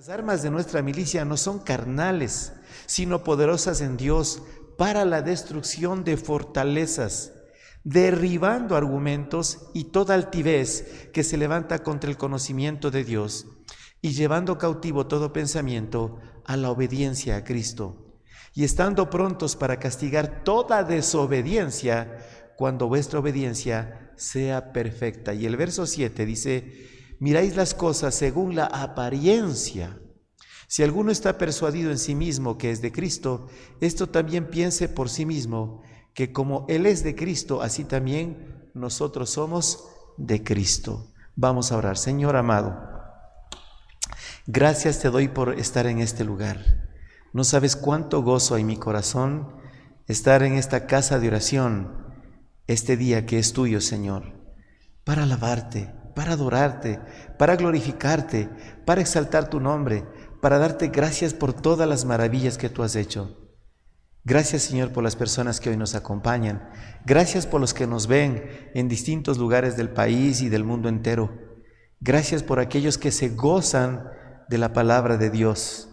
Las armas de nuestra milicia no son carnales, sino poderosas en Dios para la destrucción de fortalezas, derribando argumentos y toda altivez que se levanta contra el conocimiento de Dios, y llevando cautivo todo pensamiento a la obediencia a Cristo, y estando prontos para castigar toda desobediencia cuando vuestra obediencia sea perfecta. Y el verso 7 dice: miráis las cosas según la apariencia. Si alguno está persuadido en sí mismo que es de Cristo, esto también piense por sí mismo, que como Él es de Cristo, así también nosotros somos de Cristo. Vamos a orar. Señor amado, gracias te doy por estar en este lugar. No sabes cuánto gozo hay en mi corazón estar en esta casa de oración este día que es tuyo, Señor, para alabarte, para adorarte, para glorificarte, para exaltar tu nombre, para darte gracias por todas las maravillas que tú has hecho. Gracias, Señor, por las personas que hoy nos acompañan. Gracias por los que nos ven en distintos lugares del país y del mundo entero. Gracias por aquellos que se gozan de la palabra de Dios.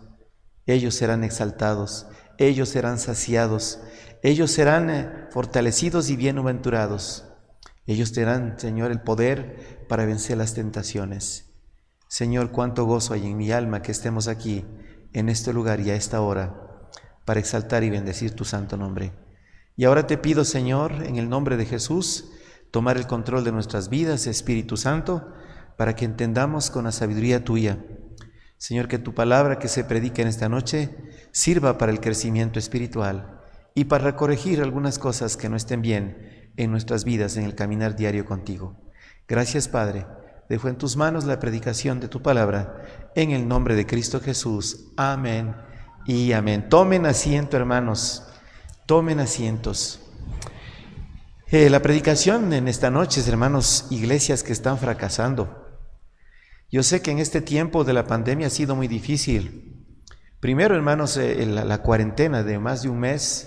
Ellos serán exaltados, ellos serán saciados, ellos serán fortalecidos y bienaventurados. Ellos tendrán, Señor, el poder para vencer las tentaciones. Señor, cuánto gozo hay en mi alma que estemos aquí, en este lugar y a esta hora, para exaltar y bendecir tu santo nombre. Y ahora te pido, Señor, en el nombre de Jesús, tomar el control de nuestras vidas, Espíritu Santo, para que entendamos con la sabiduría tuya. Señor, que tu palabra que se predica en esta noche sirva para el crecimiento espiritual y para corregir algunas cosas que no estén bien en nuestras vidas, en el caminar diario contigo. Gracias, Padre. Dejo en tus manos la predicación de tu palabra, en el nombre de Cristo Jesús. Amén y amén. Tomen asiento, hermanos. Tomen asientos. La predicación en esta noche, hermanos, iglesias que están fracasando. Yo sé que en este tiempo de la pandemia ha sido muy difícil. Primero, hermanos, la cuarentena de más de un mes,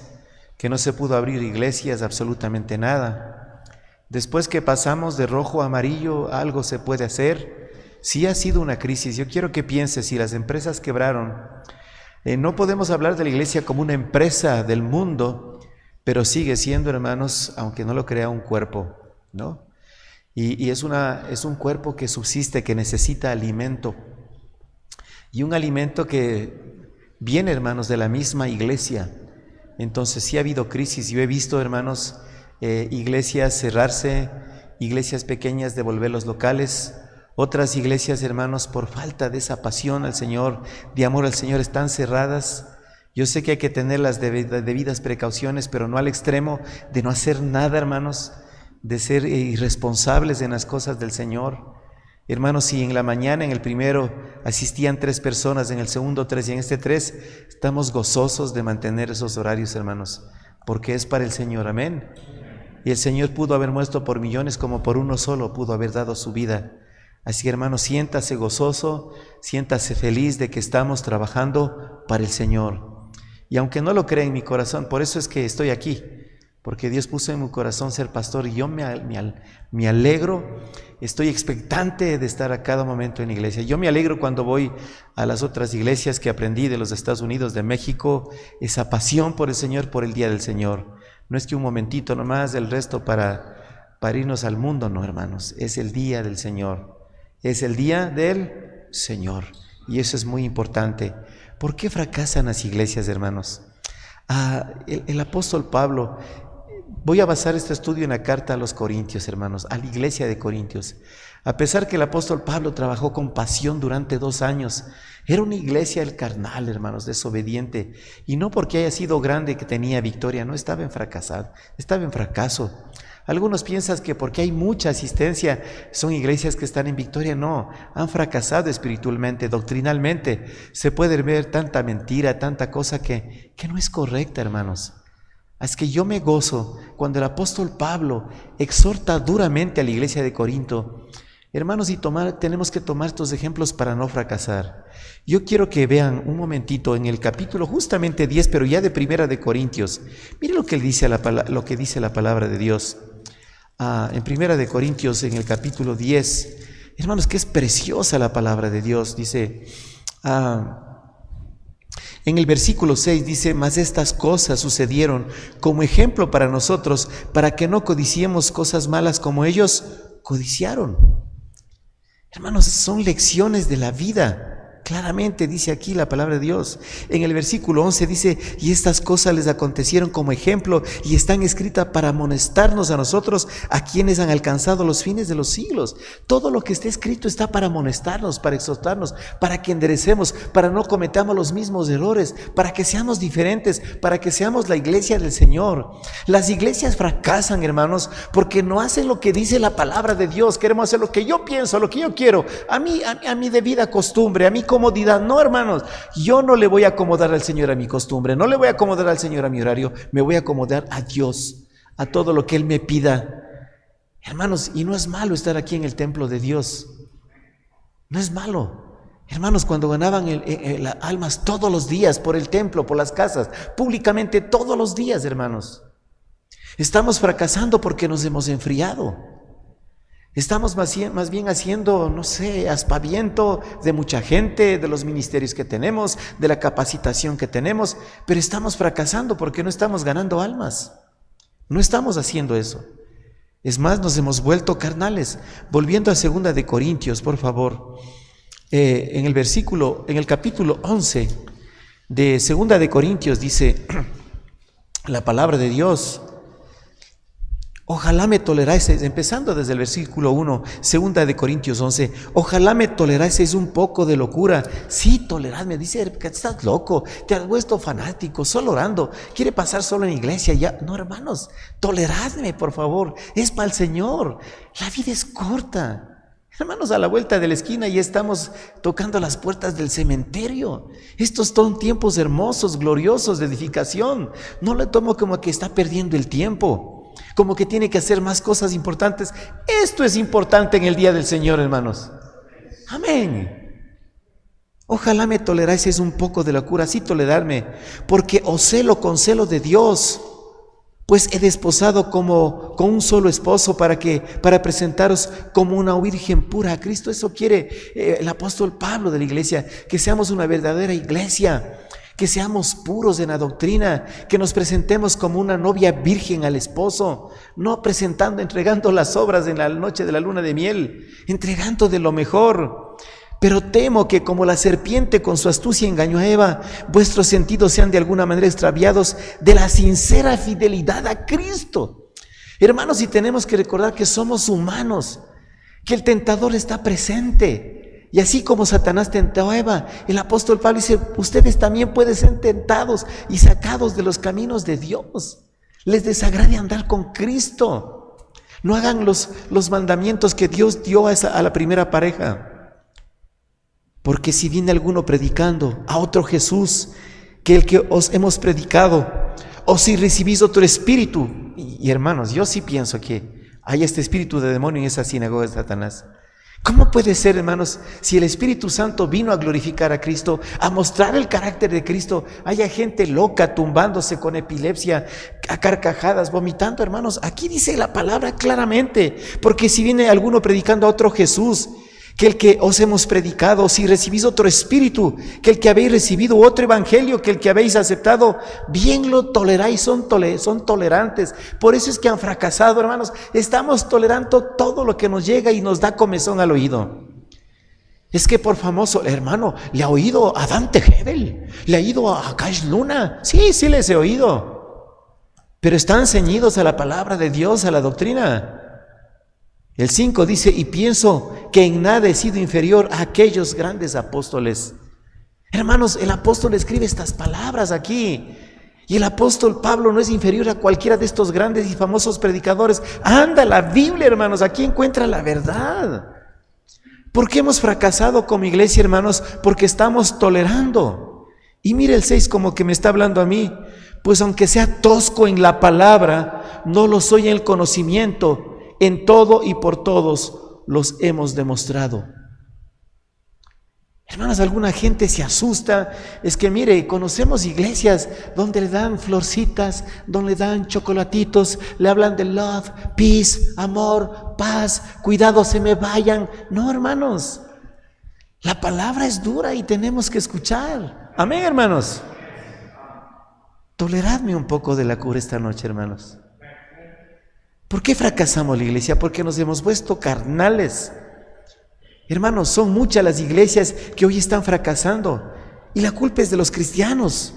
que no se pudo abrir iglesias, absolutamente nada. Después que pasamos de rojo a amarillo, algo se puede hacer. Sí ha sido una crisis. Yo quiero que pienses, si las empresas quebraron, no podemos hablar de la iglesia como una empresa del mundo, pero sigue siendo, hermanos, aunque no lo crea, un cuerpo, ¿no? Y es un cuerpo que subsiste, que necesita alimento. Y un alimento que viene, hermanos, de la misma iglesia. Entonces sí ha habido crisis. Yo he visto, hermanos, iglesias cerrarse, iglesias pequeñas devolver los locales, otras iglesias, hermanos, por falta de esa pasión al Señor, de amor al Señor, están cerradas. Yo sé que hay que tener las debidas precauciones, pero no al extremo de no hacer nada, hermanos, de ser irresponsables en las cosas del Señor. Hermanos, si en la mañana, en el primero, asistían 3 personas, en el segundo 3 y en este 3, estamos gozosos de mantener esos horarios, hermanos, porque es para el Señor. Amén. Y el Señor pudo haber muerto por millones, como por uno solo pudo haber dado su vida. Así que, hermanos, siéntase gozoso, siéntase feliz de que estamos trabajando para el Señor. Y aunque no lo crea en mi corazón, por eso es que estoy aquí, porque Dios puso en mi corazón ser pastor, y yo me alegro, estoy expectante de estar a cada momento en la iglesia. Yo me alegro cuando voy a las otras iglesias que aprendí de los Estados Unidos, de México, esa pasión por el Señor, por el día del Señor. No es que un momentito nomás, el resto para irnos al mundo, no, hermanos, es el día del Señor, es el día del Señor, y eso es muy importante. ¿Por qué fracasan las iglesias, hermanos? El apóstol Pablo, voy a basar este estudio en la carta a los Corintios, hermanos, a la iglesia de Corintios. A pesar que el apóstol Pablo trabajó con pasión durante 2 años, era una iglesia carnal, hermanos, desobediente, y no porque haya sido grande que tenía victoria, no, estaba en fracaso. Algunos piensan que porque hay mucha asistencia son iglesias que están en victoria. No, han fracasado espiritualmente, doctrinalmente. Se puede ver tanta mentira, tanta cosa que no es correcta, hermanos. Es que yo me gozo cuando el apóstol Pablo exhorta duramente a la iglesia de Corinto. Hermanos, tenemos que tomar estos ejemplos para no fracasar. Yo quiero que vean un momentito en el capítulo justamente 10, pero ya de Primera de Corintios. Miren lo que dice la palabra de Dios. En Primera de Corintios, en el capítulo 10, hermanos, que es preciosa la palabra de Dios. Dice, En el versículo 6 dice: mas estas cosas sucedieron como ejemplo para nosotros, para que no codiciemos cosas malas como ellos codiciaron. Hermanos, son lecciones de la vida. Claramente dice aquí la palabra de Dios. En el versículo 11 dice: y estas cosas les acontecieron como ejemplo y están escritas para amonestarnos a nosotros, a quienes han alcanzado los fines de los siglos. Todo lo que está escrito está para amonestarnos, para exhortarnos, para que enderecemos, para no cometamos los mismos errores, para que seamos diferentes, para que seamos la iglesia del Señor. Las iglesias fracasan, hermanos, porque no hacen lo que dice la palabra de Dios. Queremos hacer lo que yo pienso, lo que yo quiero, a mi debida costumbre, a mi comodidad. No, hermanos, yo no le voy a acomodar al Señor a mi costumbre, no le voy a acomodar al Señor a mi horario, me voy a acomodar a Dios, a todo lo que Él me pida. Hermanos, y no es malo estar aquí en el templo de Dios, no es malo. Hermanos, cuando ganaban las almas todos los días por el templo, por las casas, públicamente todos los días, hermanos, estamos fracasando porque nos hemos enfriado. Estamos más bien haciendo, no sé, aspaviento de mucha gente, de los ministerios que tenemos, de la capacitación que tenemos, pero estamos fracasando porque no estamos ganando almas. No estamos haciendo eso. Es más, nos hemos vuelto carnales. Volviendo a 2 de Corintios, por favor, en el capítulo 11 de 2 de Corintios dice la palabra de Dios: ojalá me toleraseis, empezando desde el versículo 1, 2 de Corintios 11, ojalá me toleraseis un poco de locura. Sí, toleradme. Dice que estás loco, te has vuelto fanático, solo orando, quiere pasar solo en iglesia ya. No, hermanos, toleradme, por favor, es para el Señor. La vida es corta. Hermanos, a la vuelta de la esquina ya estamos tocando las puertas del cementerio. Estos son tiempos hermosos, gloriosos de edificación. No le tomo como que está perdiendo el tiempo, como que tiene que hacer más cosas importantes. Esto es importante en el día del Señor, hermanos. Amén. Ojalá me toleraseis un poco de locura, sí, tolerarme, porque os celo con celo de Dios, pues he desposado con un solo esposo para presentaros como una virgen pura a Cristo. Eso quiere el apóstol Pablo de la iglesia, que seamos una verdadera iglesia, que seamos puros en la doctrina, que nos presentemos como una novia virgen al esposo, no entregando las obras en la noche de la luna de miel, entregando de lo mejor. Pero temo que como la serpiente con su astucia engañó a Eva, vuestros sentidos sean de alguna manera extraviados de la sincera fidelidad a Cristo. Hermanos, y tenemos que recordar que somos humanos, que el tentador está presente. Y así como Satanás tentó a Eva, el apóstol Pablo dice: ustedes también pueden ser tentados y sacados de los caminos de Dios. Les desagrade andar con Cristo. No hagan los mandamientos que Dios dio a la primera pareja. Porque si viene alguno predicando a otro Jesús que el que os hemos predicado, o si recibís otro espíritu, y hermanos, yo sí pienso que hay este espíritu de demonio en esa sinagoga de Satanás. ¿Cómo puede ser, hermanos, si el Espíritu Santo vino a glorificar a Cristo, a mostrar el carácter de Cristo, haya gente loca tumbándose con epilepsia, a carcajadas, vomitando? Hermanos, aquí dice la palabra claramente, porque si viene alguno predicando a otro Jesús que el que os hemos predicado, si recibís otro espíritu que el que habéis recibido, otro evangelio que el que habéis aceptado, bien lo toleráis. Son tolerantes. Por eso es que han fracasado, hermanos. Estamos tolerando todo lo que nos llega y nos da comezón al oído. Es que por famoso, hermano, le ha oído a Dante Hebel, le ha oído a Cash Luna. Sí les he oído, pero están ceñidos a la palabra de Dios, a la doctrina. El 5 dice: y pienso que en nada he sido inferior a aquellos grandes apóstoles. Hermanos, el apóstol escribe estas palabras aquí, y el apóstol Pablo no es inferior a cualquiera de estos grandes y famosos predicadores. Anda la Biblia, hermanos, aquí encuentra la verdad. ¿Por qué hemos fracasado como iglesia, hermanos? Porque estamos tolerando. Y mire el 6 como que me está hablando a mí: pues aunque sea tosco en la palabra, no lo soy en el conocimiento. En todo y por todos los hemos demostrado. Hermanos, alguna gente se asusta. Es que mire, conocemos iglesias donde le dan florcitas, donde le dan chocolatitos, le hablan de love, peace, amor, paz, cuidado se me vayan. No, hermanos, La palabra es dura y tenemos que escuchar. Amén, hermanos. Toleradme un poco de la cura esta noche, hermanos. ¿Por qué fracasamos la iglesia? Porque nos hemos vuelto carnales. Hermanos, son muchas las iglesias que hoy están fracasando. Y la culpa es de los cristianos.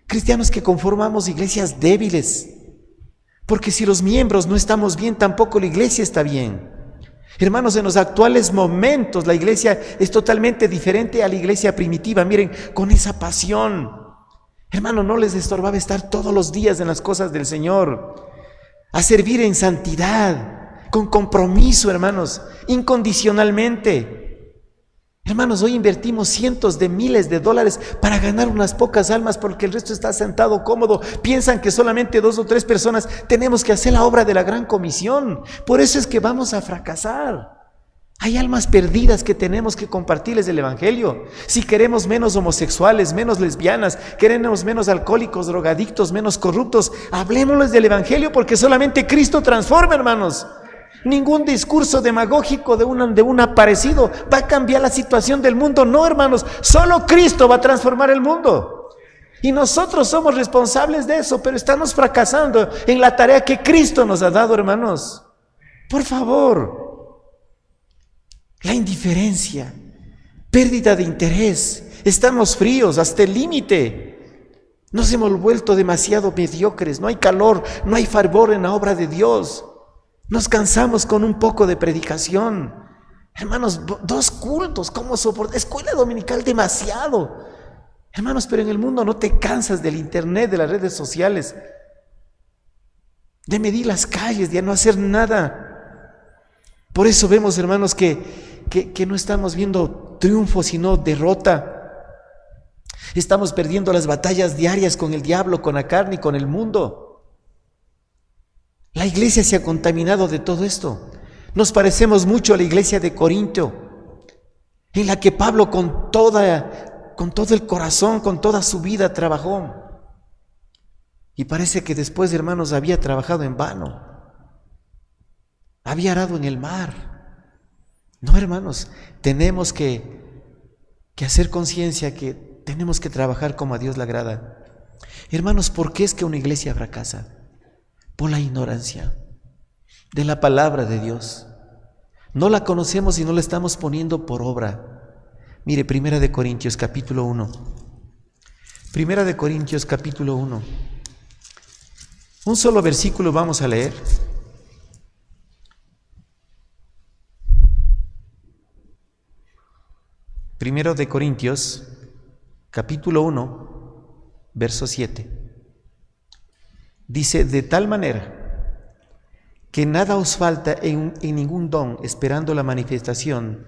Cristianos que conformamos iglesias débiles. Porque si los miembros no estamos bien, tampoco la iglesia está bien. Hermanos, en los actuales momentos la iglesia es totalmente diferente a la iglesia primitiva. Miren, con esa pasión. Hermano, no les estorbaba estar todos los días en las cosas del Señor, a servir en santidad, con compromiso, hermanos, incondicionalmente. Hermanos, hoy invertimos cientos de miles de dólares para ganar unas pocas almas porque el resto está sentado cómodo. Piensan que solamente 2 o 3 personas tenemos que hacer la obra de la gran comisión. Por eso es que vamos a fracasar. Hay almas perdidas que tenemos que compartirles el evangelio. Si queremos menos homosexuales, menos lesbianas, queremos menos alcohólicos, drogadictos, menos corruptos, hablemosles del evangelio porque solamente Cristo transforma, hermanos. Ningún discurso demagógico de un aparecido va a cambiar la situación del mundo. No, hermanos, solo Cristo va a transformar el mundo. Y nosotros somos responsables de eso, pero estamos fracasando en la tarea que Cristo nos ha dado, hermanos. Por favor. La indiferencia, pérdida de interés, estamos fríos hasta el límite. Nos hemos vuelto demasiado mediocres, no hay calor, no hay fervor en la obra de Dios. Nos cansamos con un poco de predicación. Hermanos, 2 cultos, ¿cómo soportar? Escuela dominical demasiado. Hermanos, pero en el mundo no te cansas del internet, de las redes sociales, de medir las calles, de no hacer nada. Por eso vemos, hermanos, que no estamos viendo triunfo, sino derrota. Estamos perdiendo las batallas diarias con el diablo, con la carne y con el mundo. La iglesia se ha contaminado de todo esto. Nos parecemos mucho a la iglesia de Corinto, en la que Pablo con todo el corazón, con toda su vida trabajó. Y parece que después, hermanos, había trabajado en vano. Había arado en el mar. No, hermanos, tenemos que hacer conciencia que tenemos que trabajar como a Dios le agrada. Hermanos, ¿por qué es que una iglesia fracasa? Por la ignorancia de la palabra de Dios. No la conocemos y no la estamos poniendo por obra. Mire, 1 Corintios capítulo 1. 1 Corintios capítulo 1. Un solo versículo vamos a leer. 1 Corintios capítulo 1, verso 7. Dice, de tal manera que nada os falta en ningún don, esperando la manifestación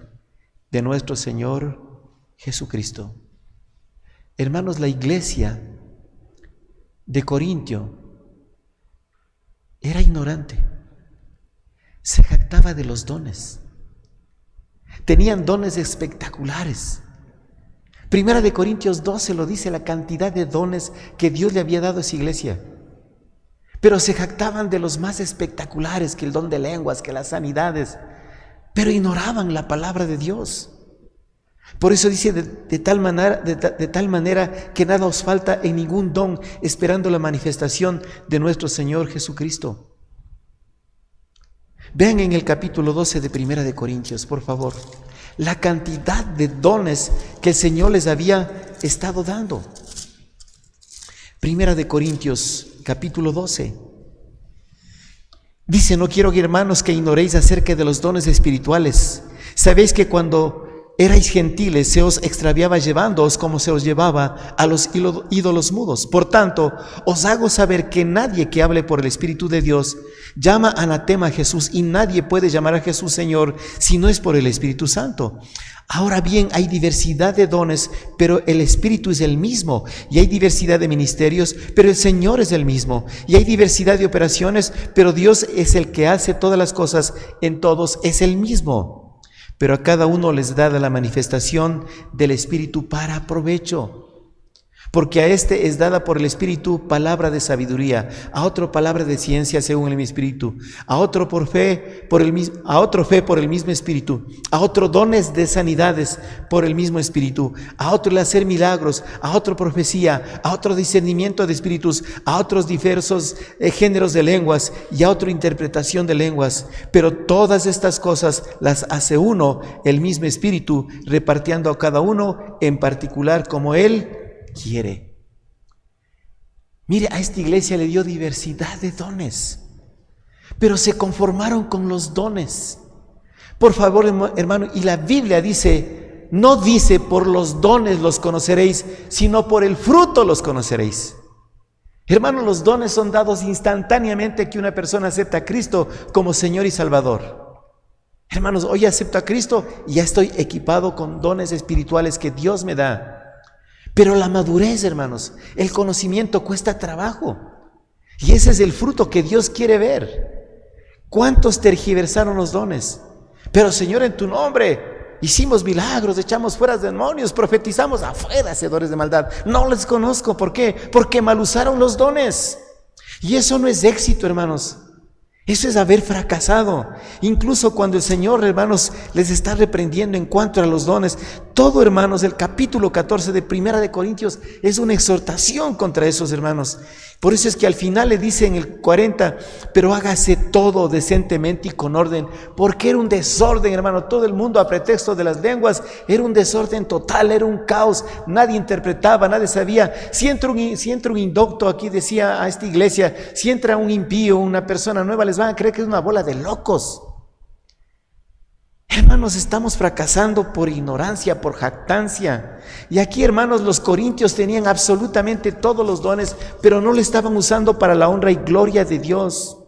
de nuestro Señor Jesucristo. Hermanos, la iglesia de Corintio era ignorante, se jactaba de los dones, tenían dones espectaculares. 1 Corintios 12 lo dice, la cantidad de dones que Dios le había dado a esa iglesia. Pero se jactaban de los más espectaculares, que el don de lenguas, que las sanidades, pero ignoraban la palabra de Dios. Por eso dice, de tal manera que nada os falta en ningún don, esperando la manifestación de nuestro Señor Jesucristo. Vean en el capítulo 12 de 1 Corintios, por favor, la cantidad de dones que el Señor les había estado dando. 1 Corintios capítulo 12. Dice, no quiero, hermanos, que ignoréis acerca de los dones espirituales. Sabéis que cuando erais gentiles se os extraviaba llevándoos como se os llevaba a los ídolos mudos. Por tanto, os hago saber que nadie que hable por el Espíritu de Dios llama anatema a Jesús, y nadie puede llamar a Jesús Señor si no es por el Espíritu Santo. Ahora bien, hay diversidad de dones, pero el Espíritu es el mismo. Y hay diversidad de ministerios, pero el Señor es el mismo. Y hay diversidad de operaciones, pero Dios es el que hace todas las cosas en todos, es el mismo. Pero a cada uno les da la manifestación del Espíritu para provecho. porque a este es dada por el Espíritu palabra de sabiduría, a otro palabra de ciencia según el mismo Espíritu, a otro fe por el mismo Espíritu, a otro dones de sanidades por el mismo Espíritu, a otro el hacer milagros, a otro profecía, a otro discernimiento de espíritus, a otros diversos géneros de lenguas y a otro interpretación de lenguas. Pero todas estas cosas las hace uno, el mismo Espíritu, repartiendo a cada uno en particular como Él quiere. Mire, a esta iglesia le dio diversidad de dones, pero se conformaron con los dones. Por favor, hermano, y la Biblia dice, no dice por los dones los conoceréis, sino por el fruto los conoceréis. Hermano, los dones son dados instantáneamente que una persona acepta a Cristo como Señor y Salvador. Hermanos, hoy acepto a Cristo y ya estoy equipado con dones espirituales que Dios me da. Pero la madurez, hermanos, el conocimiento cuesta trabajo. Y ese es el fruto que Dios quiere ver. ¿Cuántos tergiversaron los dones? Pero Señor, en tu nombre hicimos milagros, echamos fuera demonios, profetizamos afuera, hacedores de maldad. No les conozco. ¿Por qué? Porque mal usaron los dones. Y eso no es éxito, hermanos. Eso es haber fracasado. Incluso cuando el Señor, hermanos, les está reprendiendo en cuanto a los dones. Todo, hermanos, el capítulo 14 de Primera de Corintios es una exhortación contra esos hermanos. Por eso es que al final le dice en el 40, pero hágase todo decentemente y con orden, porque era un desorden, hermano. Todo el mundo, a pretexto de las lenguas, era un desorden total, era un caos. Nadie interpretaba, nadie sabía. Si entra un indocto, aquí decía a esta iglesia, si entra un impío, una persona nueva, les van a creer que es una bola de locos. Hermanos, estamos fracasando por ignorancia, por jactancia. Y aquí, hermanos, los corintios tenían absolutamente todos los dones, pero no lo estaban usando para la honra y gloria de Dios.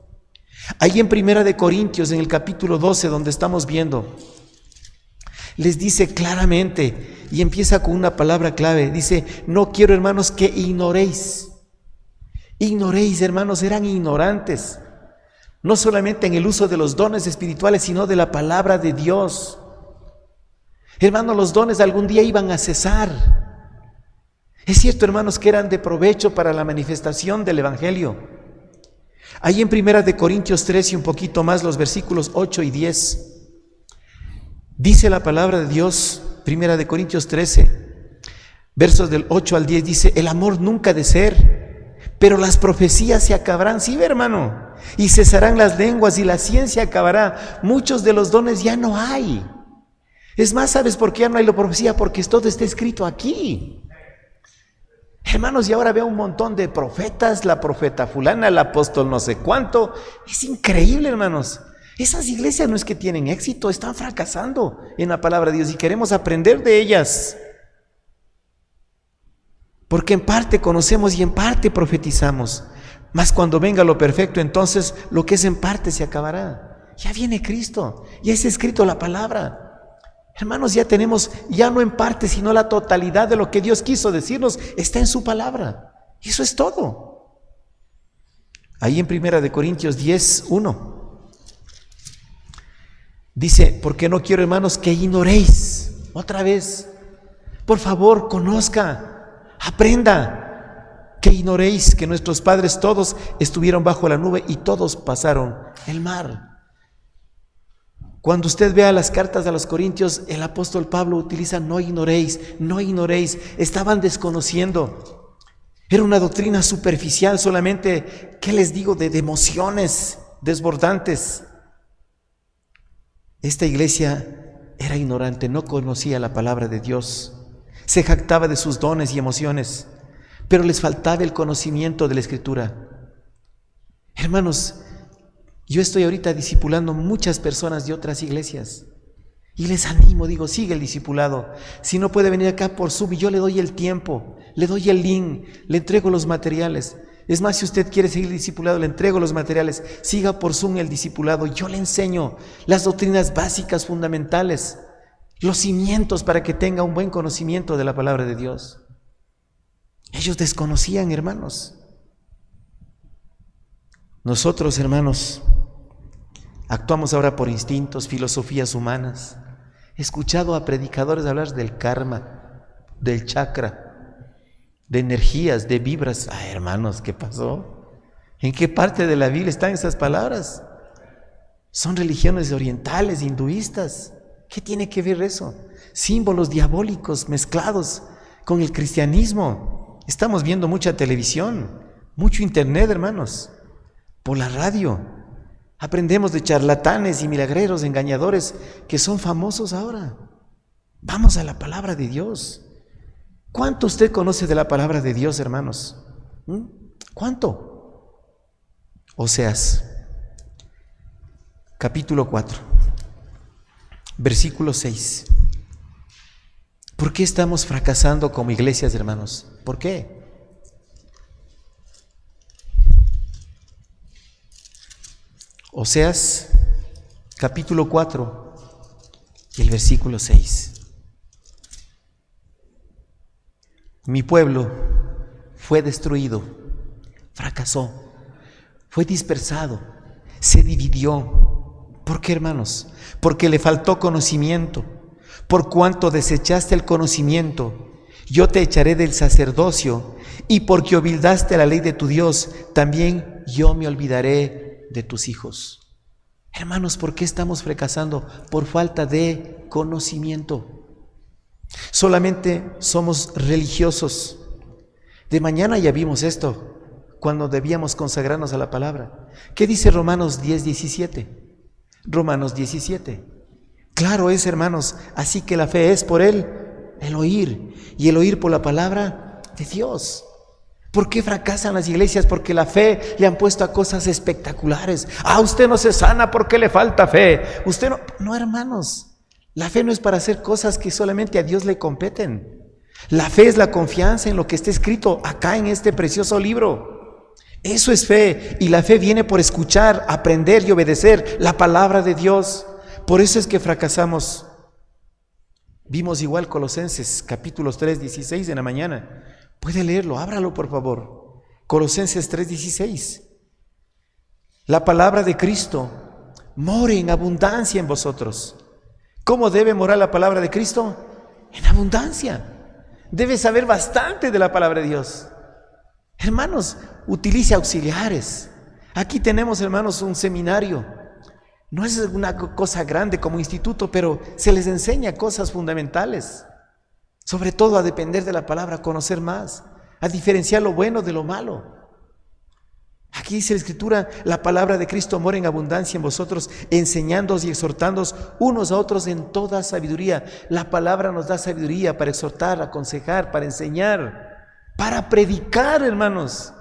Ahí en Primera de Corintios, en el capítulo 12, donde estamos viendo, les dice claramente, y empieza con una palabra clave, dice, no quiero, hermanos, que ignoréis. Ignoréis, hermanos, eran ignorantes. No solamente en el uso de los dones espirituales, sino de la palabra de Dios. Hermanos, los dones algún día iban a cesar. Es cierto, hermanos, que eran de provecho para la manifestación del Evangelio. Ahí en Primera de Corintios 3 y un poquito más, los versículos 8 y 10, dice la palabra de Dios, Primera de Corintios 13, versos del 8 al 10, dice, el amor nunca ha de ser, pero las profecías se acabarán, sí, hermano, y cesarán las lenguas y la ciencia acabará. Muchos de los dones ya no hay. Es más, ¿sabes por qué ya no hay la profecía? Porque todo está escrito aquí. Hermanos, y ahora veo un montón de profetas, la profeta fulana, el apóstol no sé cuánto. Es increíble, hermanos. Esas iglesias no es que tienen éxito, están fracasando en la palabra de Dios y queremos aprender de ellas. Porque en parte conocemos y en parte profetizamos. Mas cuando venga lo perfecto, entonces lo que es en parte se acabará. Ya viene Cristo, ya es escrito la palabra. Hermanos, ya tenemos, ya no en parte, sino la totalidad de lo que Dios quiso decirnos, está en su palabra. Eso es todo. Ahí en Primera de Corintios 10, 1, dice, porque no quiero, hermanos, que ignoréis. Otra vez, por favor, conozca. Aprenda que ignoréis que nuestros padres todos estuvieron bajo la nube y todos pasaron el mar. Cuando usted vea las cartas a los Corintios, el apóstol Pablo utiliza no ignoréis, no ignoréis. Estaban desconociendo. Era una doctrina superficial solamente, ¿qué les digo? De emociones desbordantes. Esta iglesia era ignorante, no conocía la palabra de Dios. Se jactaba de sus dones y emociones, pero les faltaba el conocimiento de la Escritura. Hermanos, yo estoy ahorita discipulando muchas personas de otras iglesias y les animo, digo, sigue el discipulado. Si no puede venir acá por Zoom, yo le doy el tiempo, le doy el link, le entrego los materiales. Es más, si usted quiere seguir el discipulado, le entrego los materiales. Siga por Zoom el discipulado, yo le enseño las doctrinas básicas, fundamentales, los cimientos para que tenga un buen conocimiento de la palabra de Dios. Ellos desconocían, hermanos. Nosotros, hermanos, actuamos ahora por instintos, filosofías humanas. He escuchado a predicadores hablar del karma, del chakra. de energías, de vibras. Ah, hermanos, ¿qué pasó? ¿En qué parte de la Biblia están esas palabras? Son religiones orientales, hinduistas. ¿Qué tiene que ver eso? Símbolos diabólicos mezclados con el cristianismo. Estamos viendo mucha televisión, mucho internet, hermanos, por la radio. Aprendemos de charlatanes y milagreros, engañadores, que son famosos ahora. Vamos a la palabra de Dios. ¿Cuánto usted conoce de la palabra de Dios, hermanos? ¿Cuánto? Oseas, capítulo 4, versículo 6. ¿Por qué estamos fracasando como iglesias, hermanos? ¿Por qué? Oseas, capítulo 4, y el versículo 6. Mi pueblo fue destruido, fracasó, fue dispersado, se dividió. ¿Por qué, hermanos? Porque le faltó conocimiento. Por cuanto desechaste el conocimiento, yo te echaré del sacerdocio, y porque olvidaste la ley de tu Dios, también yo me olvidaré de tus hijos. Hermanos, ¿por qué estamos fracasando? Por falta de conocimiento. Solamente somos religiosos. De mañana ya vimos esto, cuando debíamos consagrarnos a la palabra. ¿Qué dice Romanos 10:17? Romanos 17. Claro es, hermanos, así que la fe es por el oír, y el oír por la palabra de Dios. ¿Por qué fracasan las iglesias? Porque la fe le han puesto a cosas espectaculares. Ah, usted no se sana porque le falta fe. Usted no. No, hermanos. La fe no es para hacer cosas que solamente a Dios le competen. La fe es la confianza en lo que está escrito acá en este precioso libro. Eso es fe, y la fe viene por escuchar, aprender y obedecer la palabra de Dios. Por eso es que fracasamos. Vimos igual Colosenses, capítulos 3:16 en la mañana. Puede leerlo, ábralo por favor. Colosenses 3:16. La palabra de Cristo more en abundancia en vosotros. ¿Cómo debe morar la palabra de Cristo? En abundancia. Debe saber bastante de la palabra de Dios. Hermanos, utilice auxiliares. Aquí tenemos, hermanos, un seminario. No es una cosa grande como instituto, pero se les enseña cosas fundamentales. Sobre todo a depender de la palabra, a conocer más, a diferenciar lo bueno de lo malo. Aquí dice la Escritura, la palabra de Cristo mora en abundancia en vosotros, enseñándoos y exhortándoos unos a otros en toda sabiduría. La palabra nos da sabiduría para exhortar, aconsejar, para enseñar, para predicar, hermanos.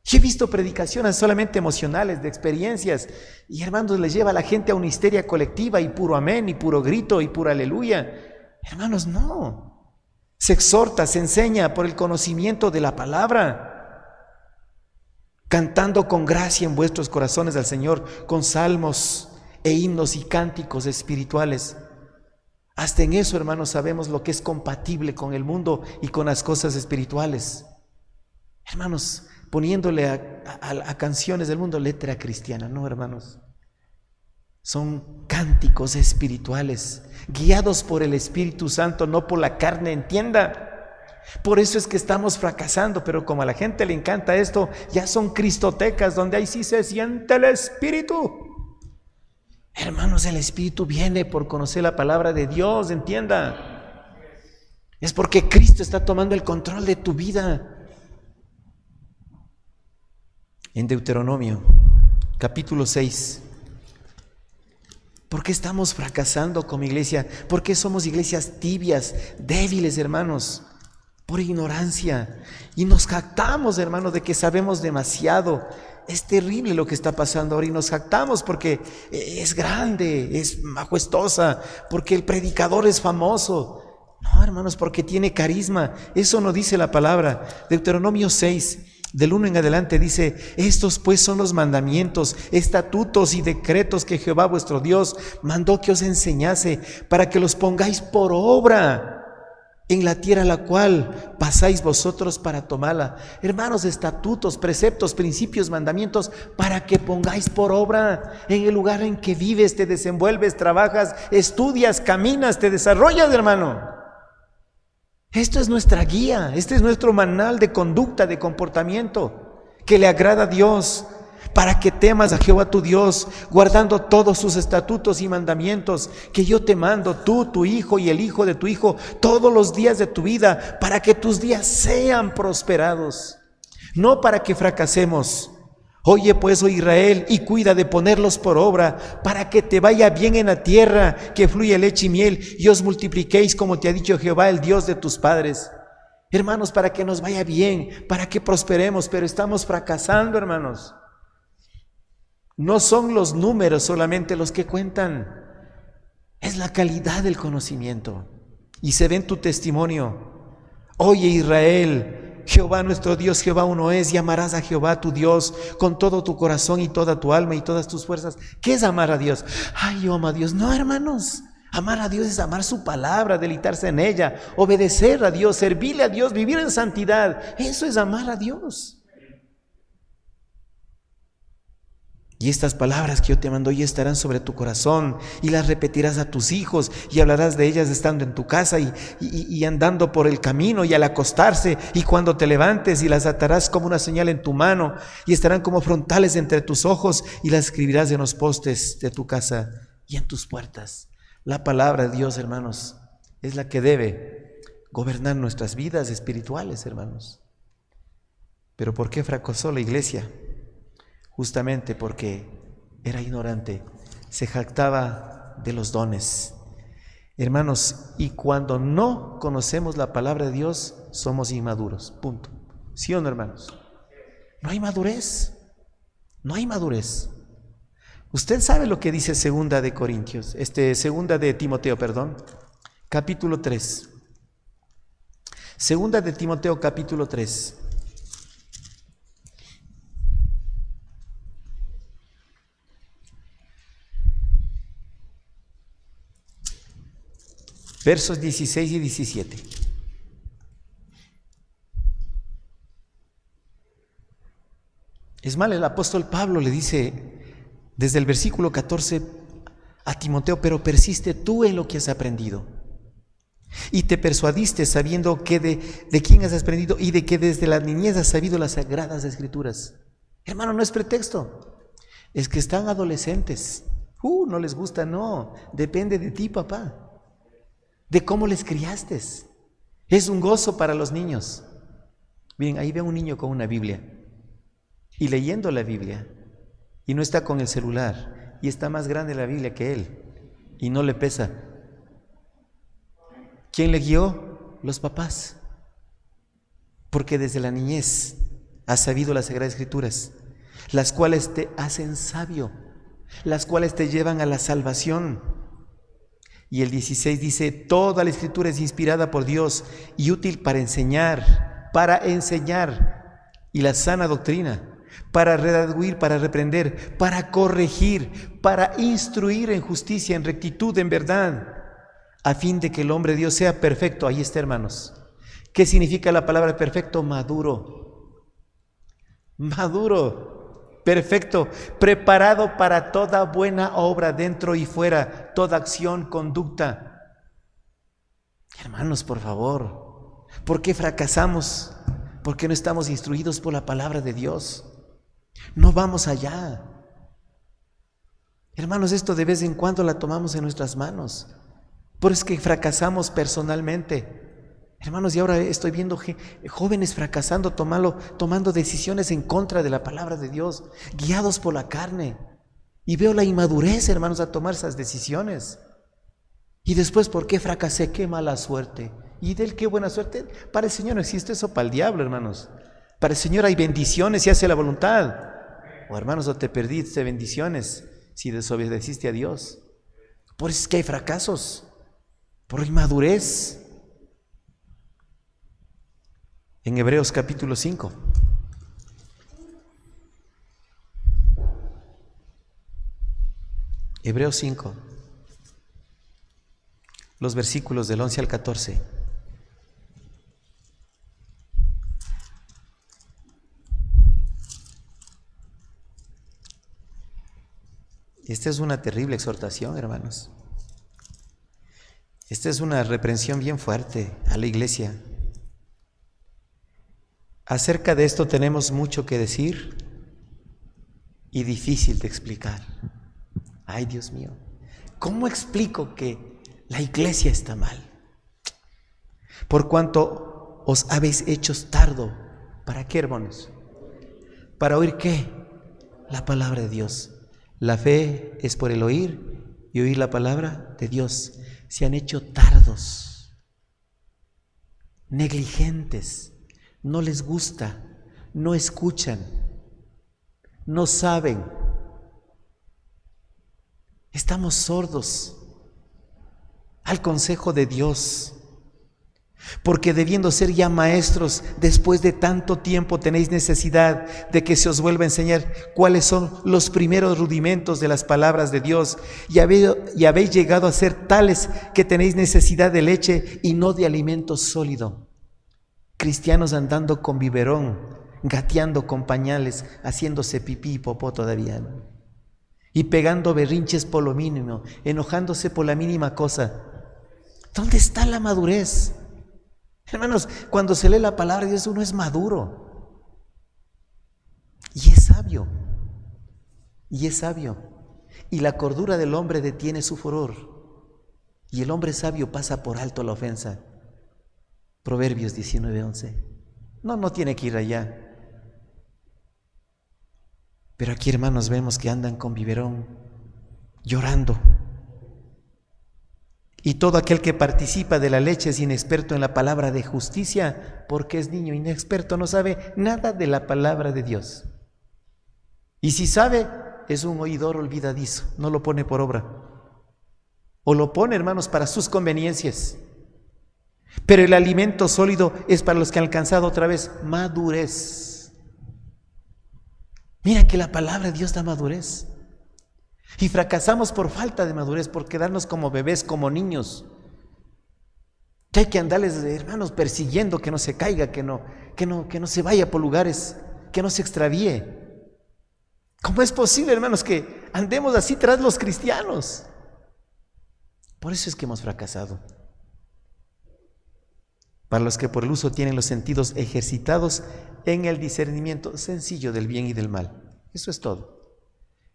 Yo he visto predicaciones solamente emocionales, de experiencias, y hermanos, les lleva a la gente a una histeria colectiva y puro amén, y puro grito, y puro aleluya. Hermanos, no. Se exhorta, se enseña por el conocimiento de la palabra, cantando con gracia en vuestros corazones al Señor, con salmos e himnos y cánticos espirituales. Hasta en eso, hermanos, sabemos lo que es compatible con el mundo y con las cosas espirituales. Hermanos, poniéndole a canciones del mundo letra cristiana, no, hermanos. Son cánticos espirituales, guiados por el Espíritu Santo, no por la carne, entienda. Por eso es que estamos fracasando, pero como a la gente le encanta esto, ya son cristotecas donde ahí sí se siente el Espíritu. Hermanos, el Espíritu viene por conocer la palabra de Dios, entienda. Es porque Cristo está tomando el control de tu vida. En Deuteronomio, capítulo 6. ¿Por qué estamos fracasando como iglesia? ¿Por qué somos iglesias tibias, débiles, hermanos? Por ignorancia. Y nos jactamos, hermanos, de que sabemos demasiado. Es terrible lo que está pasando ahora y nos jactamos porque es grande, es majestuosa, porque el predicador es famoso. No, hermanos, porque tiene carisma. Eso no dice la palabra. Deuteronomio 6, del 1 en adelante dice: estos pues son los mandamientos, estatutos y decretos que Jehová vuestro Dios mandó que os enseñase, para que los pongáis por obra en la tierra a la cual pasáis vosotros para tomarla. Hermanos, estatutos, preceptos, principios, mandamientos, para que pongáis por obra en el lugar en que vives, te desenvuelves, trabajas, estudias, caminas, te desarrollas, hermano. Esto es nuestra guía, este es nuestro manual de conducta, de comportamiento, que le agrada a Dios, para que temas a Jehová tu Dios, guardando todos sus estatutos y mandamientos que yo te mando, tú, tu hijo y el hijo de tu hijo, todos los días de tu vida, para que tus días sean prosperados, no para que fracasemos. Oye pues, oh Israel, y cuida de ponerlos por obra, para que te vaya bien en la tierra, que fluye leche y miel, y os multipliquéis como te ha dicho Jehová, el Dios de tus padres. Hermanos, para que nos vaya bien, para que prosperemos, pero estamos fracasando, hermanos. No son los números solamente los que cuentan, es la calidad del conocimiento. Y se ve en tu testimonio. Oye Israel, Jehová nuestro Dios, Jehová uno es, y amarás a Jehová tu Dios con todo tu corazón y toda tu alma y todas tus fuerzas. ¿Qué es amar a Dios? Ay, yo amo a Dios. No, hermanos, amar a Dios es amar su palabra, deleitarse en ella, obedecer a Dios, servirle a Dios, vivir en santidad. Eso es amar a Dios. Y estas palabras que yo te mando hoy estarán sobre tu corazón, y las repetirás a tus hijos, y hablarás de ellas estando en tu casa y andando por el camino, y al acostarse, y cuando te levantes, y las atarás como una señal en tu mano, y estarán como frontales entre tus ojos, y las escribirás en los postes de tu casa y en tus puertas. La palabra de Dios, hermanos, es la que debe gobernar nuestras vidas espirituales, hermanos. Pero ¿por qué fracasó la iglesia? Justamente porque era ignorante, se jactaba de los dones. Hermanos, y cuando no conocemos la palabra de Dios, somos inmaduros, punto. ¿Sí o no, hermanos? No hay madurez, no hay madurez. Usted sabe lo que dice segunda de Timoteo, capítulo 3. Segunda de Timoteo, capítulo 3. Versos 16 y 17. Es mal, el apóstol Pablo le dice desde el versículo 14 a Timoteo: pero persiste tú en lo que has aprendido y te persuadiste sabiendo que de quién has aprendido y de que desde la niñez has sabido las sagradas escrituras. Hermano, no es pretexto, es que están adolescentes, no les gusta, no, depende de ti, papá, de cómo les criaste. Es un gozo para los niños. Bien, ahí ve un niño con una Biblia y leyendo la Biblia, y no está con el celular, y está más grande la Biblia que él y no le pesa. ¿Quién le guió? Los papás, porque desde la niñez has sabido las sagradas escrituras, las cuales te hacen sabio, las cuales te llevan a la salvación. Y el 16 dice: toda la escritura es inspirada por Dios y útil para enseñar, y la sana doctrina, para redarguir, para reprender, para corregir, para instruir en justicia, en rectitud, en verdad, a fin de que el hombre de Dios sea perfecto. Ahí está, hermanos. ¿Qué significa la palabra perfecto? Maduro, perfecto, preparado para toda buena obra, dentro y fuera, toda acción, conducta. Hermanos, por favor, ¿por qué fracasamos? Porque no estamos instruidos por la palabra de Dios. No vamos allá. Hermanos, esto de vez en cuando la tomamos en nuestras manos. Por eso es que fracasamos personalmente. Hermanos, y ahora estoy viendo jóvenes fracasando, tomando decisiones en contra de la palabra de Dios, guiados por la carne. Y veo la inmadurez, hermanos, a tomar esas decisiones. Y después, ¿por qué fracasé? ¡Qué mala suerte! ¿Y del qué buena suerte? Para el Señor no existe eso, para el diablo, hermanos. Para el Señor hay bendiciones y hace la voluntad. O hermanos, o te perdiste bendiciones si desobedeciste a Dios. Por eso es que hay fracasos, por inmadurez. En Hebreos capítulo 5. Hebreos 5. Los versículos del 11 al 14. Esta es una terrible exhortación, hermanos. Esta es una reprensión bien fuerte a la iglesia. Acerca de esto tenemos mucho que decir y difícil de explicar. Ay, Dios mío, ¿cómo explico que la iglesia está mal? Por cuanto os habéis hecho tardo. ¿Para qué, hermanos? ¿Para oír qué? La palabra de Dios. La fe es por el oír y oír la palabra de Dios. Se han hecho tardos, negligentes, no les gusta, no escuchan, no saben. Estamos sordos al consejo de Dios. Porque debiendo ser ya maestros, después de tanto tiempo tenéis necesidad de que se os vuelva a enseñar cuáles son los primeros rudimentos de las palabras de Dios, y habéis llegado a ser tales que tenéis necesidad de leche y no de alimento sólido. Cristianos andando con biberón, gateando con pañales, haciéndose pipí y popó todavía, ¿no? Y pegando berrinches por lo mínimo, enojándose por la mínima cosa. ¿Dónde está la madurez? Hermanos, cuando se lee la palabra de Dios uno es maduro y es sabio, y la cordura del hombre detiene su furor, y el hombre sabio pasa por alto la ofensa. Proverbios 19:11. No tiene que ir allá, pero aquí, hermanos, vemos que andan con biberón, llorando. Y todo aquel que participa de la leche es inexperto en la palabra de justicia, porque es niño inexperto, no sabe nada de la palabra de Dios. Y si sabe, es un oidor olvidadizo, no lo pone por obra. O lo pone, hermanos, para sus conveniencias. Pero el alimento sólido es para los que han alcanzado otra vez madurez. Mira que la palabra de Dios da madurez. Y fracasamos por falta de madurez, por quedarnos como bebés, como niños. Que hay que andarles, hermanos, persiguiendo que no se caiga, que no se vaya por lugares, que no se extravíe. ¿Cómo es posible, hermanos, que andemos así tras los cristianos? Por eso es que hemos fracasado. Para los que por el uso tienen los sentidos ejercitados en el discernimiento sencillo del bien y del mal. Eso es todo.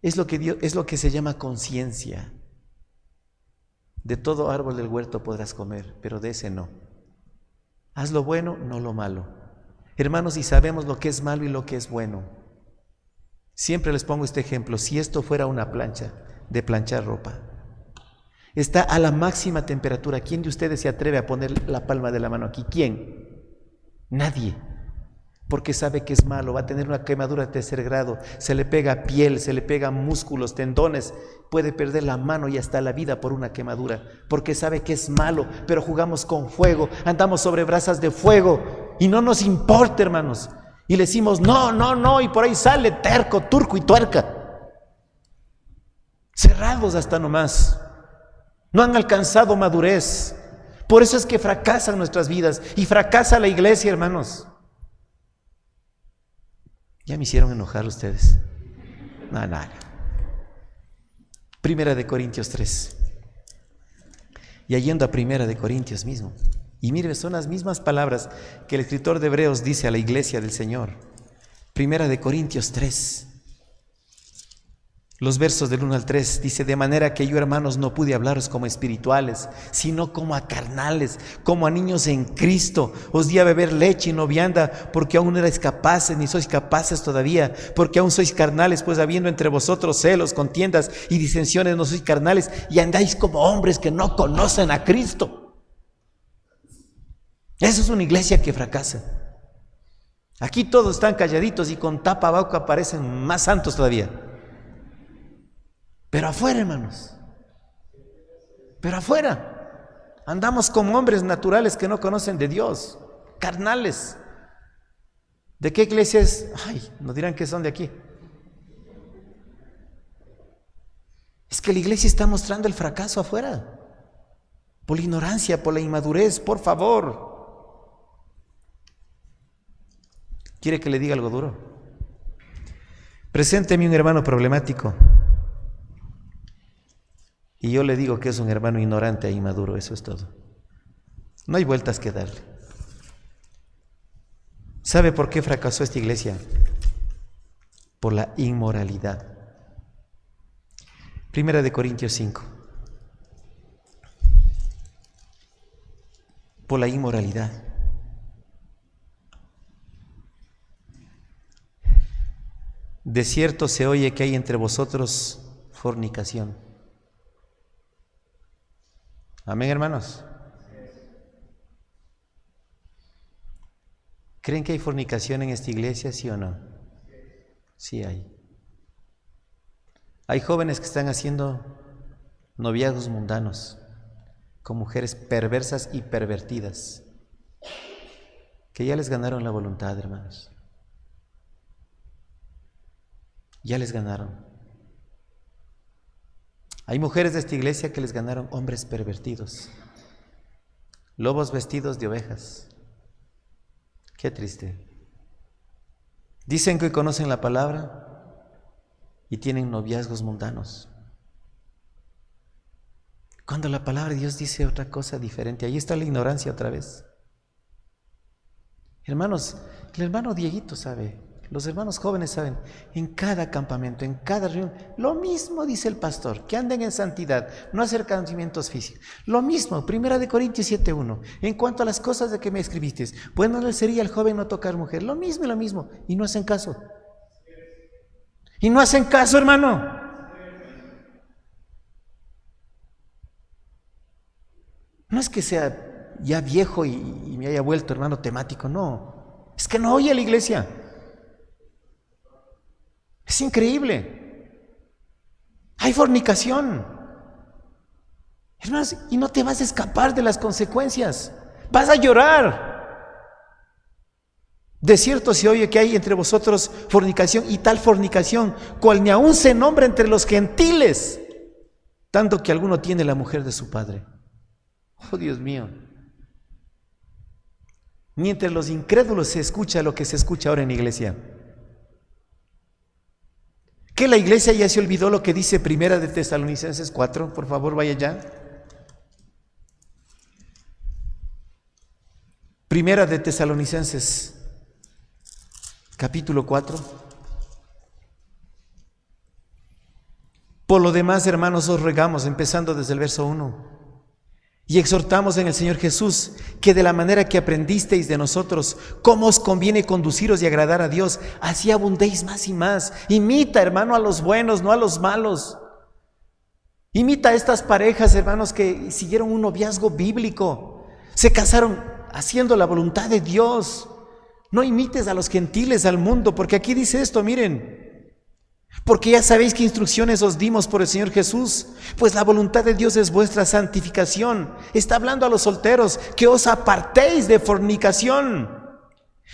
Es lo que se llama conciencia. De todo árbol del huerto podrás comer, pero de ese no. Haz lo bueno, no lo malo. Hermanos, y sabemos lo que es malo y lo que es bueno. Siempre les pongo este ejemplo. Si esto fuera una plancha de planchar ropa, está a la máxima temperatura. ¿Quién de ustedes se atreve a poner la palma de la mano aquí? ¿Quién? Nadie. Porque sabe que es malo, va a tener una quemadura de tercer grado, se le pega piel, se le pega músculos, tendones, puede perder la mano y hasta la vida por una quemadura, porque sabe que es malo, pero jugamos con fuego, andamos sobre brasas de fuego y no nos importa, hermanos, y le decimos no, y por ahí sale terco, turco y tuerca, cerrados hasta nomás, no han alcanzado madurez. Por eso es que fracasan nuestras vidas y fracasa la iglesia, hermanos. Ya me hicieron enojar ustedes. No. Primera de Corintios 3. Y yendo a Primera de Corintios mismo. Y mire, son las mismas palabras que el escritor de Hebreos dice a la iglesia del Señor. Primera de Corintios 3. Los versos del 1 al 3 dice: de manera que yo, hermanos, no pude hablaros como espirituales, sino como a carnales, como a niños en Cristo. Os di a beber leche y no vianda, porque aún no erais capaces, ni sois capaces todavía, porque aún sois carnales, pues habiendo entre vosotros celos, contiendas y disensiones, no sois carnales, y andáis como hombres que no conocen a Cristo. Esa es una iglesia que fracasa. Aquí todos están calladitos y con tapa boca parecen más santos todavía. Pero afuera, hermanos, andamos como hombres naturales que no conocen de Dios, carnales. ¿De qué iglesia es? Ay, nos dirán que son de aquí. Es que la iglesia está mostrando el fracaso afuera, por la ignorancia, por la inmadurez, por favor. ¿Quiere que le diga algo duro? Presénteme un hermano problemático. Y yo le digo que es un hermano ignorante e inmaduro, eso es todo. No hay vueltas que darle. ¿Sabe por qué fracasó esta iglesia? Por la inmoralidad. Primera de Corintios 5. Por la inmoralidad. De cierto se oye que hay entre vosotros fornicación. Amén, hermanos. ¿Creen que hay fornicación en esta iglesia, sí o no? Sí hay. Hay jóvenes que están haciendo noviazgos mundanos con mujeres perversas y pervertidas, que ya les ganaron la voluntad, hermanos. Ya les ganaron. Hay mujeres de esta iglesia que les ganaron hombres pervertidos, lobos vestidos de ovejas. Qué triste. Dicen que hoy conocen la palabra y tienen noviazgos mundanos, cuando la palabra de Dios dice otra cosa diferente. Ahí está la ignorancia otra vez. Hermanos, el hermano Dieguito sabe, los hermanos jóvenes saben, en cada campamento, en cada reunión, lo mismo dice el pastor, que anden en santidad, no acercamientos físicos. Lo mismo, 1 Corintios 7:1, en cuanto a las cosas de que me escribiste, bueno le sería al joven no tocar mujer, lo mismo, y no hacen caso. Y no hacen caso, hermano. No es que sea ya viejo y me haya vuelto hermano temático, no. Es que no oye a la iglesia. Es increíble. Hay fornicación. Hermanos, y no te vas a escapar de las consecuencias. Vas a llorar. De cierto se oye que hay entre vosotros fornicación, y tal fornicación, cual ni aún se nombra entre los gentiles, tanto que alguno tiene la mujer de su padre. Oh, Dios mío. Ni entre los incrédulos se escucha lo que se escucha ahora en la iglesia. ¿Que la iglesia ya se olvidó lo que dice 1 de Tesalonicenses 4? Por favor, vaya ya. 1 de Tesalonicenses, capítulo 4. Por lo demás, hermanos, os rogamos, empezando desde el verso 1. Y exhortamos en el Señor Jesús que de la manera que aprendisteis de nosotros cómo os conviene conduciros y agradar a Dios, así abundéis más y más. Imita, hermano, a los buenos, no a los malos. Imita a estas parejas, hermanos, que siguieron un noviazgo bíblico, se casaron haciendo la voluntad de Dios. No imites a los gentiles, al mundo, porque aquí dice esto, miren. Porque ya sabéis qué instrucciones os dimos por el Señor Jesús, pues la voluntad de Dios es vuestra santificación. Está hablando a los solteros, que os apartéis de fornicación,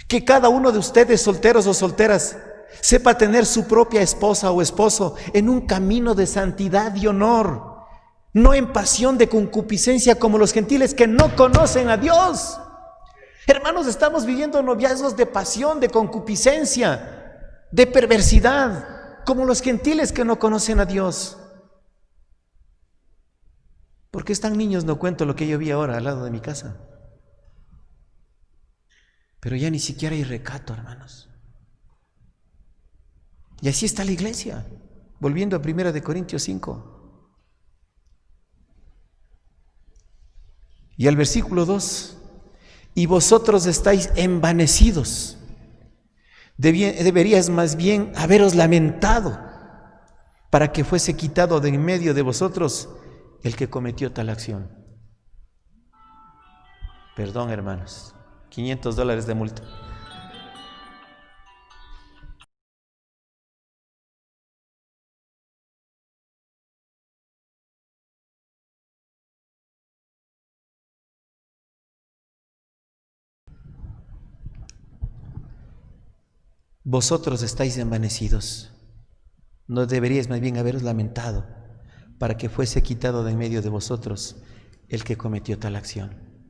que cada uno de ustedes, solteros o solteras, sepa tener su propia esposa o esposo en un camino de santidad y honor, no en pasión de concupiscencia como los gentiles que no conocen a Dios. Hermanos, estamos viviendo noviazgos de pasión, de concupiscencia, de perversidad, como los gentiles que no conocen a Dios. Porque están niños, no cuento lo que yo vi ahora al lado de mi casa. Pero ya ni siquiera hay recato, hermanos. Y así está la iglesia. Volviendo a 1 de Corintios 5. Y al versículo 2. Y vosotros estáis envanecidos. Deberías más bien haberos lamentado para que fuese quitado de en medio de vosotros el que cometió tal acción. Perdón, hermanos, $500 de multa. Vosotros estáis envanecidos. No deberíais más bien haberos lamentado para que fuese quitado de en medio de vosotros el que cometió tal acción.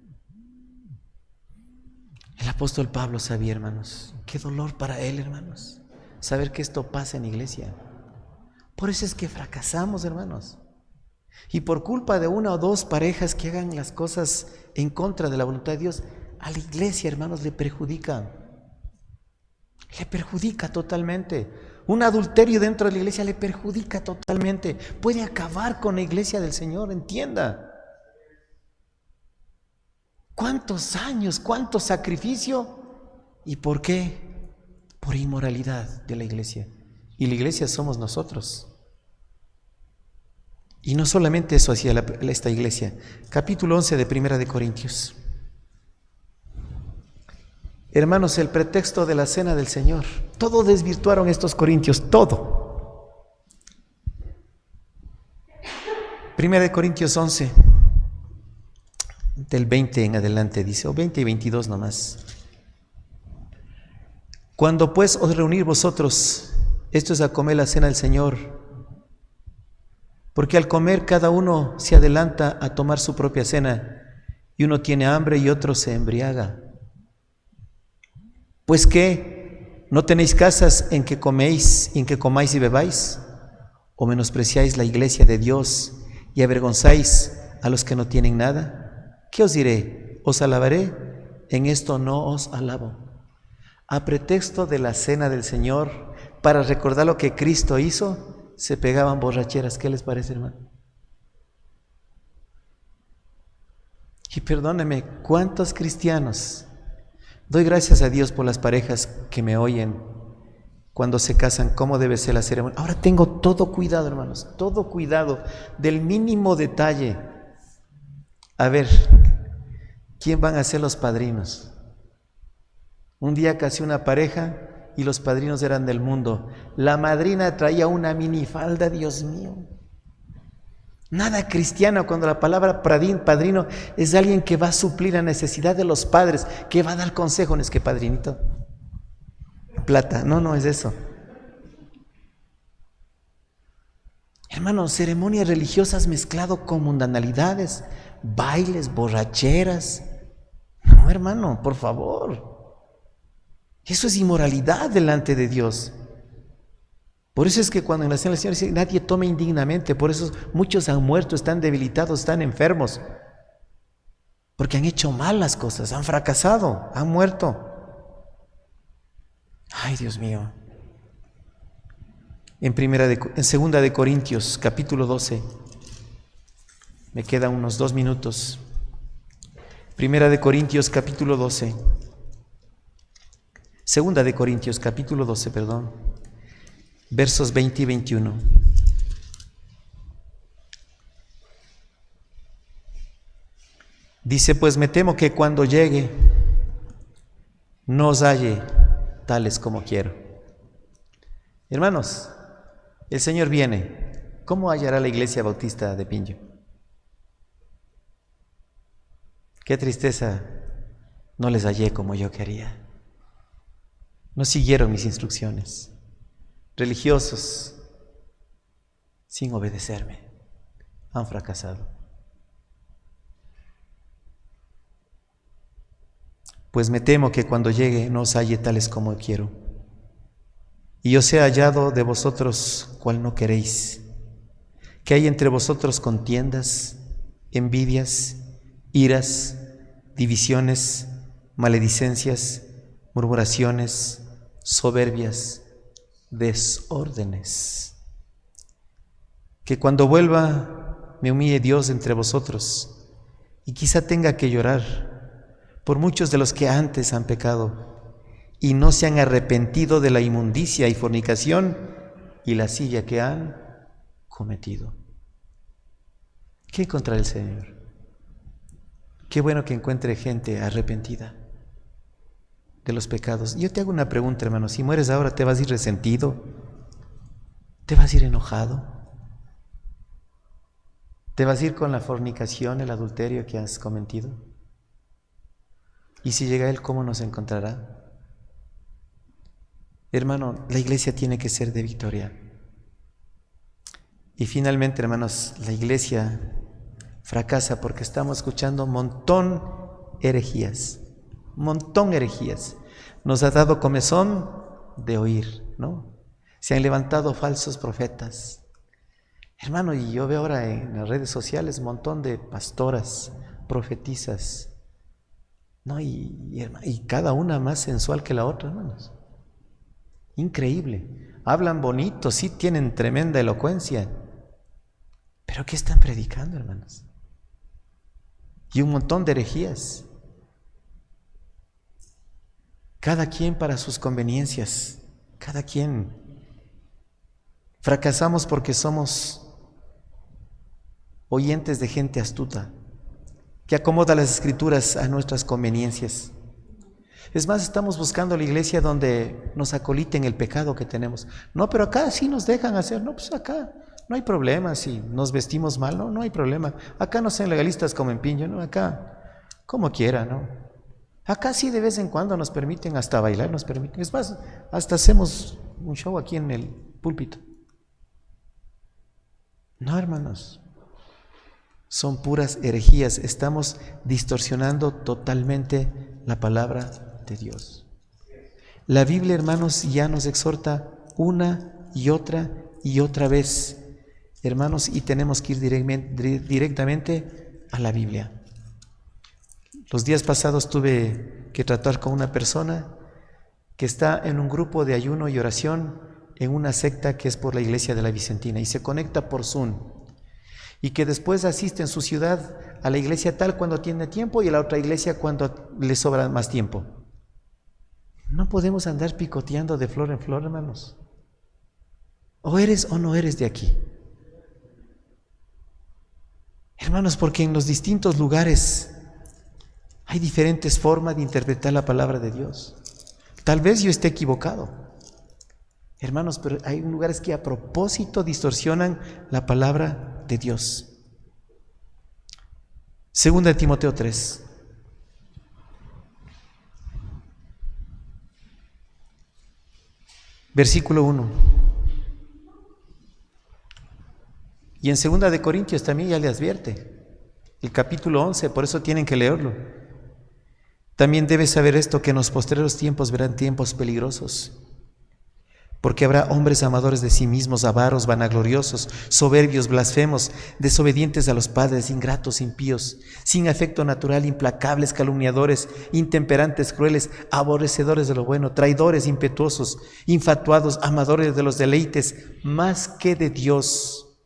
El apóstol Pablo sabía, hermanos, qué dolor para él, hermanos, saber que esto pasa en iglesia. Por eso es que fracasamos, hermanos. Y por culpa de una o dos parejas que hagan las cosas en contra de la voluntad de Dios, a la iglesia, hermanos, le perjudica totalmente. Un adulterio dentro de la iglesia le perjudica totalmente. Puede acabar con la iglesia del Señor, entienda. ¿Cuántos años, cuánto sacrificio? ¿Y por qué? Por inmoralidad de la iglesia. Y la iglesia somos nosotros. Y no solamente eso hacía esta iglesia. Capítulo 11 de Primera de Corintios. Hermanos, el pretexto de la cena del Señor. Todo desvirtuaron estos corintios, todo. Primera de Corintios 11, del 20 en adelante dice, o 20 y 22 nomás. Cuando pues os reunís vosotros, esto es a comer la cena del Señor, porque al comer cada uno se adelanta a tomar su propia cena, y uno tiene hambre y otro se embriaga. Pues ¿qué? ¿No tenéis casas en que comáis y bebáis? ¿O menospreciáis la iglesia de Dios y avergonzáis a los que no tienen nada? ¿Qué os diré? ¿Os alabaré? En esto no os alabo. A pretexto de la cena del Señor, para recordar lo que Cristo hizo, se pegaban borracheras. ¿Qué les parece, hermano? Y perdóneme, ¿cuántos cristianos? Doy gracias a Dios por las parejas que me oyen cuando se casan, cómo debe ser la ceremonia. Ahora tengo todo cuidado, hermanos, todo cuidado del mínimo detalle. A ver, ¿quién van a ser los padrinos? Un día casé una pareja y los padrinos eran del mundo. La madrina traía una minifalda, Dios mío. Nada cristiano cuando la palabra padrino es alguien que va a suplir la necesidad de los padres, que va a dar consejo. No es que padrinito, plata, no es eso. Hermanos, ceremonias religiosas mezclado con mundanalidades, bailes, borracheras. No, hermano, por favor. Eso es inmoralidad delante de Dios. Por eso es que cuando en la cena del Señor dice, nadie tome indignamente, por eso muchos han muerto, están debilitados, están enfermos, porque han hecho mal las cosas, han fracasado, han muerto. Ay, Dios mío. En segunda de Corintios, capítulo 12, me quedan unos 2 minutos. Primera de Corintios, capítulo 12. Segunda de Corintios, capítulo 12, versos 20 y 21. Dice, pues me temo que cuando llegue no os halle tales como quiero. Hermanos, el Señor viene. ¿Cómo hallará la iglesia bautista de Pinjo? Qué tristeza, no les hallé como yo quería. No siguieron mis instrucciones. Religiosos, sin obedecerme, han fracasado. Pues me temo que cuando llegue no os halle tales como quiero, y os he hallado de vosotros cual no queréis, que hay entre vosotros contiendas, envidias, iras, divisiones, maledicencias, murmuraciones, soberbias, desórdenes. Que cuando vuelva me humille Dios entre vosotros, y quizá tenga que llorar por muchos de los que antes han pecado y no se han arrepentido de la inmundicia y fornicación y la silla que han cometido. ¿Qué encontrará el Señor? Qué bueno que encuentre gente arrepentida de los pecados. Yo te hago una pregunta, hermano. Si mueres ahora, ¿te vas a ir resentido? ¿Te vas a ir enojado? ¿Te vas a ir con la fornicación, el adulterio que has cometido? Y si llega Él, ¿cómo nos encontrará? Hermano, la iglesia tiene que ser de victoria. Y finalmente, hermanos, la iglesia fracasa porque estamos escuchando montón herejías. Nos ha dado comezón de oír, ¿no? Se han levantado falsos profetas. Hermano, y yo veo ahora en las redes sociales un montón de pastoras, profetisas, ¿no? Y cada una más sensual que la otra, hermanos. Increíble. Hablan bonito, sí tienen tremenda elocuencia. ¿Pero qué están predicando, hermanos? Y un montón de herejías. Cada quien para sus conveniencias. Cada quien. Fracasamos porque somos oyentes de gente astuta, que acomoda las escrituras a nuestras conveniencias. Es más, estamos buscando la iglesia donde nos acoliten el pecado que tenemos. No, pero acá sí nos dejan hacer. No, pues acá no hay problema. Si nos vestimos mal, no hay problema. Acá no sean legalistas como en Pincho, no, acá como quiera, ¿no? Acá sí de vez en cuando nos permiten hasta bailar, nos permiten. Es más, hasta hacemos un show aquí en el púlpito. No, hermanos. Son puras herejías. Estamos distorsionando totalmente la palabra de Dios. La Biblia, hermanos, ya nos exhorta una y otra vez, hermanos, y tenemos que ir directamente a la Biblia. Los días pasados tuve que tratar con una persona que está en un grupo de ayuno y oración en una secta que es por la iglesia de la Vicentina y se conecta por Zoom. Y que después asiste en su ciudad a la iglesia tal cuando tiene tiempo y a la otra iglesia cuando le sobra más tiempo. No podemos andar picoteando de flor en flor, hermanos. O eres o no eres de aquí. Hermanos, porque en los distintos lugares hay diferentes formas de interpretar la palabra de Dios. Tal vez yo esté equivocado. Hermanos, pero hay lugares que a propósito distorsionan la palabra de Dios. Segunda de Timoteo 3. Versículo 1. Y en Segunda de Corintios también ya le advierte. El capítulo 11, por eso tienen que leerlo. También debes saber esto, que en los postreros tiempos verán tiempos peligrosos. Porque habrá hombres amadores de sí mismos, avaros, vanagloriosos, soberbios, blasfemos, desobedientes a los padres, ingratos, impíos, sin afecto natural, implacables, calumniadores, intemperantes, crueles, aborrecedores de lo bueno, traidores, impetuosos, infatuados, amadores de los deleites, más que de Dios,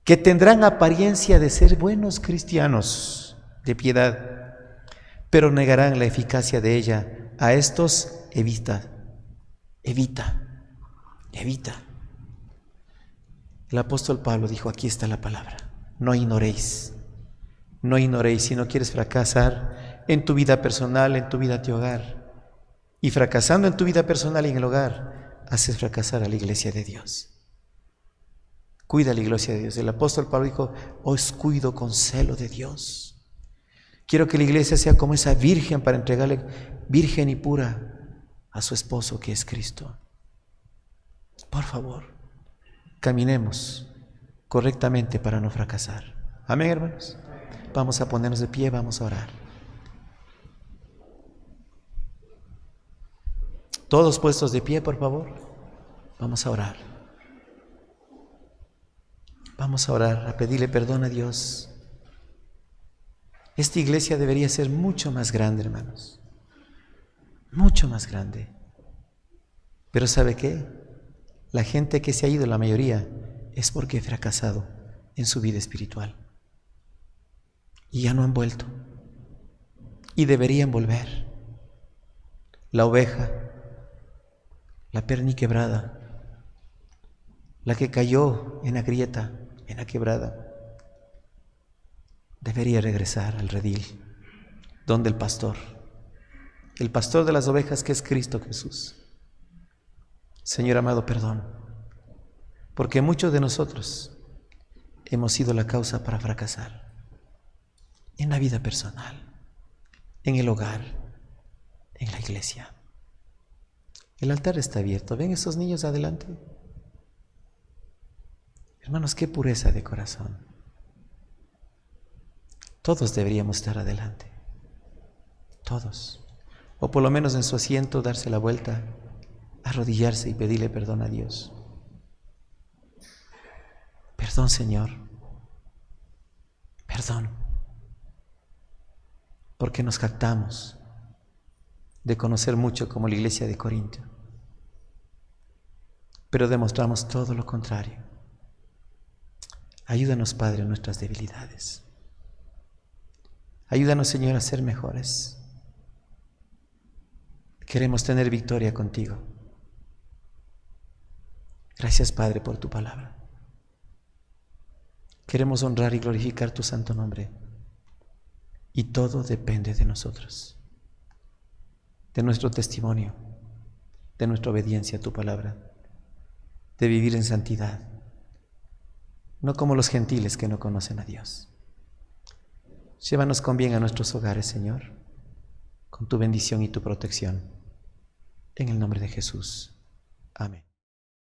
que tendrán apariencia de ser buenos cristianos de piedad, pero negarán la eficacia de ella. A estos evita. El apóstol Pablo dijo, aquí está la palabra, no ignoréis, si no quieres fracasar en tu vida personal, en tu vida de hogar, y fracasando en tu vida personal y en el hogar, haces fracasar a la iglesia de Dios. Cuida la iglesia de Dios. El apóstol Pablo dijo, os cuido con celo de Dios. Quiero que la iglesia sea como esa virgen para entregarle virgen y pura a su esposo que es Cristo. Por favor, caminemos correctamente para no fracasar. Amén, hermanos. Vamos a ponernos de pie, vamos a orar. Todos puestos de pie, por favor. Vamos a orar. Vamos a orar, a pedirle perdón a Dios. Esta iglesia debería ser mucho más grande, hermanos. Mucho más grande. Pero ¿sabe qué? La gente que se ha ido, la mayoría, es porque ha fracasado en su vida espiritual. Y ya no han vuelto. Y deberían volver. La oveja, la perniquebrada, la que cayó en la grieta, en la quebrada, debería regresar al redil, donde el pastor de las ovejas, que es Cristo Jesús. Señor amado, perdón, porque muchos de nosotros hemos sido la causa para fracasar en la vida personal, en el hogar, en la iglesia. El altar está abierto. ¿Ven esos niños adelante? Hermanos, qué pureza de corazón. Todos deberíamos estar adelante. Todos. O por lo menos en su asiento darse la vuelta, arrodillarse y pedirle perdón a Dios. Perdón, Señor. Perdón. Porque nos jactamos de conocer mucho como la iglesia de Corinto, pero demostramos todo lo contrario. Ayúdanos, Padre, en nuestras debilidades. Ayúdanos, Señor, a ser mejores. Queremos tener victoria contigo. Gracias, Padre, por tu palabra. Queremos honrar y glorificar tu santo nombre. Y todo depende de nosotros, de nuestro testimonio, de nuestra obediencia a tu palabra, de vivir en santidad, no como los gentiles que no conocen a Dios. Llévanos con bien a nuestros hogares, Señor, con tu bendición y tu protección. En el nombre de Jesús. Amén.